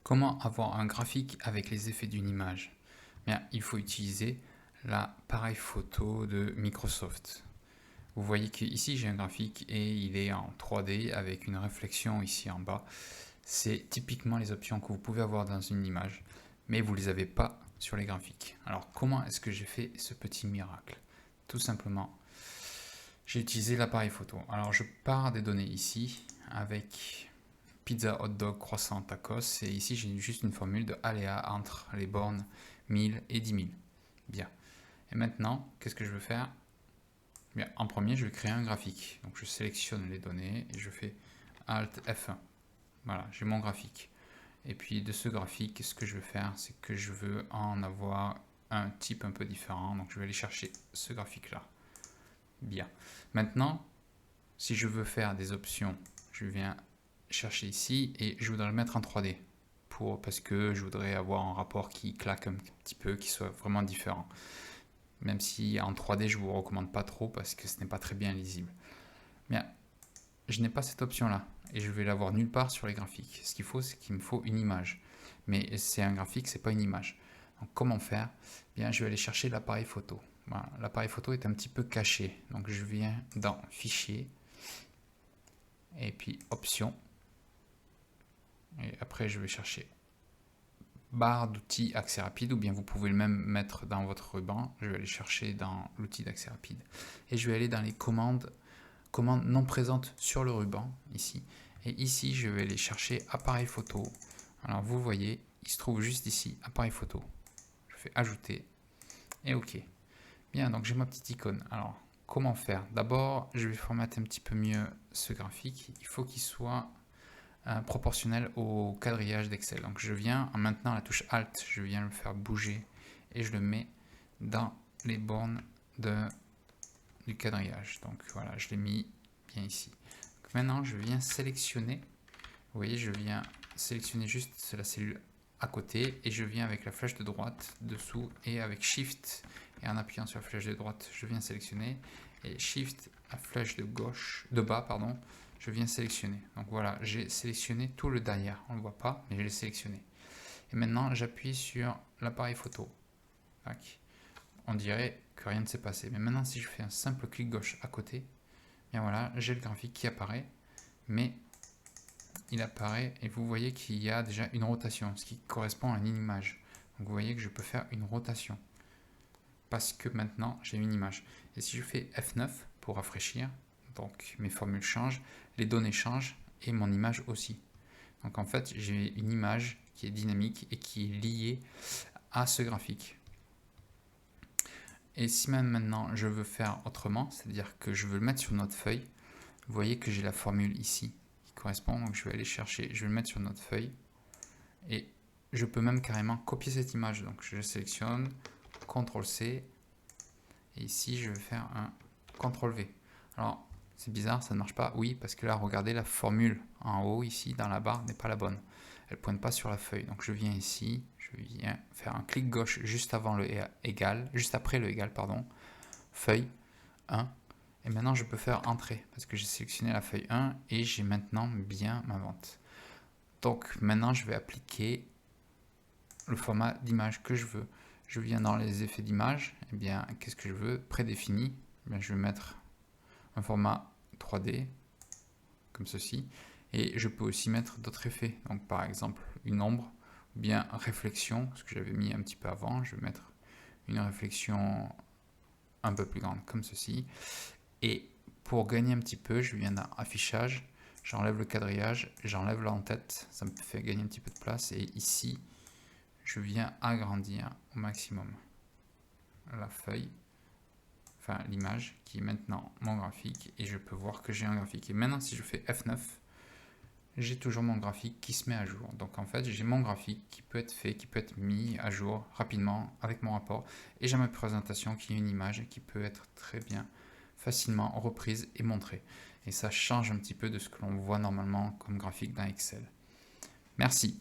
Comment avoir un graphique avec les effets d'une image? Bien, il faut utiliser l'appareil photo de Microsoft. Vous voyez qu'ici j'ai un graphique et il est en 3D avec une réflexion ici en bas. C'est typiquement les options que vous pouvez avoir dans une image, mais vous ne les avez pas sur les graphiques. Alors comment est-ce que j'ai fait ce petit miracle? Tout simplement, j'ai utilisé l'appareil photo. Alors je pars des données ici avec pizza, hot dog, croissant, tacos. Et ici, j'ai juste une formule de aléa entre les bornes 1000 et 10 000. Bien. Et maintenant, qu'est-ce que je veux faire? Bien, en premier, je vais créer un graphique. Donc, je sélectionne les données et je fais Alt F1. Voilà, j'ai mon graphique. Et puis, de ce graphique, ce que je veux faire, c'est que je veux en avoir un type un peu différent. Donc, je vais aller chercher ce graphique-là. Bien. Maintenant, si je veux faire des options, je viens chercher ici et je voudrais le mettre en 3D parce que je voudrais avoir un rapport qui claque un petit peu, qui soit vraiment différent. Même si en 3D je vous recommande pas trop parce que ce n'est pas très bien lisible. Bien, je n'ai pas cette option là et je vais l'avoir nulle part sur les graphiques. Ce qu'il faut, c'est qu'il me faut une image. Mais c'est un graphique, c'est pas une image. Donc comment faire? Bien, je vais aller chercher l'appareil photo. Voilà, l'appareil photo est un petit peu caché. Donc je viens dans Fichier et puis Options. Et après, je vais chercher barre d'outils accès rapide, ou bien vous pouvez le même mettre dans votre ruban. Je vais aller chercher dans l'outil d'accès rapide. Et je vais aller dans les commandes non présentes sur le ruban, ici. Et ici, je vais aller chercher appareil photo. Alors, vous voyez, il se trouve juste ici, appareil photo. Je fais ajouter et OK. Bien, donc j'ai ma petite icône. Alors, comment faire? D'abord, je vais formater un petit peu mieux ce graphique. Il faut qu'il soit proportionnel au quadrillage d'Excel. Donc je viens, en maintenant la touche Alt, je viens le faire bouger et je le mets dans les bornes du quadrillage. Donc voilà, je l'ai mis bien ici. Donc maintenant, je viens sélectionner. Vous voyez, je viens sélectionner juste la cellule à côté et je viens avec la flèche de droite dessous et avec Shift et en appuyant sur la flèche de droite, je viens sélectionner et Shift à flèche de gauche, de bas, pardon, je viens sélectionner. Donc voilà, j'ai sélectionné tout le derrière. On ne le voit pas, mais je l'ai sélectionné. Et maintenant, j'appuie sur l'appareil photo. Tac. On dirait que rien ne s'est passé. Mais maintenant, si je fais un simple clic gauche à côté, bien voilà, j'ai le graphique qui apparaît, mais il apparaît et vous voyez qu'il y a déjà une rotation, ce qui correspond à une image. Donc vous voyez que je peux faire une rotation parce que maintenant j'ai une image. Et si je fais F9 pour rafraîchir, donc mes formules changent, les données changent et mon image aussi. Donc en fait j'ai une image qui est dynamique et qui est liée à ce graphique. Et si même maintenant je veux faire autrement, c'est-à-dire que je veux le mettre sur notre feuille, vous voyez que j'ai la formule ici qui correspond, donc je vais aller chercher, je vais le mettre sur notre feuille et je peux même carrément copier cette image. Donc je sélectionne, CTRL-C et ici je vais faire un CTRL-V. Alors c'est bizarre, ça ne marche pas. Oui, parce que là regardez, la formule en haut ici dans la barre n'est pas la bonne. Elle ne pointe pas sur la feuille. Donc je viens ici, je viens faire un clic gauche juste avant le égal, juste après le égal, pardon, feuille 1. Et maintenant je peux faire entrée parce que j'ai sélectionné la feuille 1 et j'ai maintenant bien ma vente. Donc maintenant je vais appliquer le format d'image que je veux. Je viens dans les effets d'image, et bien qu'est-ce que je veux? Prédéfini, je vais mettre un format 3D comme ceci et je peux aussi mettre d'autres effets, donc par exemple une ombre ou bien réflexion, ce que j'avais mis un petit peu avant. Je vais mettre une réflexion un peu plus grande comme ceci et pour gagner un petit peu, je viens dans affichage, j'enlève le quadrillage, j'enlève l'en-tête, ça me fait gagner un petit peu de place et ici je viens agrandir au maximum la feuille, enfin l'image qui est maintenant mon graphique et je peux voir que j'ai un graphique. Et maintenant si je fais F9, j'ai toujours mon graphique qui se met à jour. Donc en fait j'ai mon graphique qui peut être fait, qui peut être mis à jour rapidement avec mon rapport et j'ai ma présentation qui est une image qui peut être très bien facilement reprise et montrée. Et ça change un petit peu de ce que l'on voit normalement comme graphique dans Excel. Merci.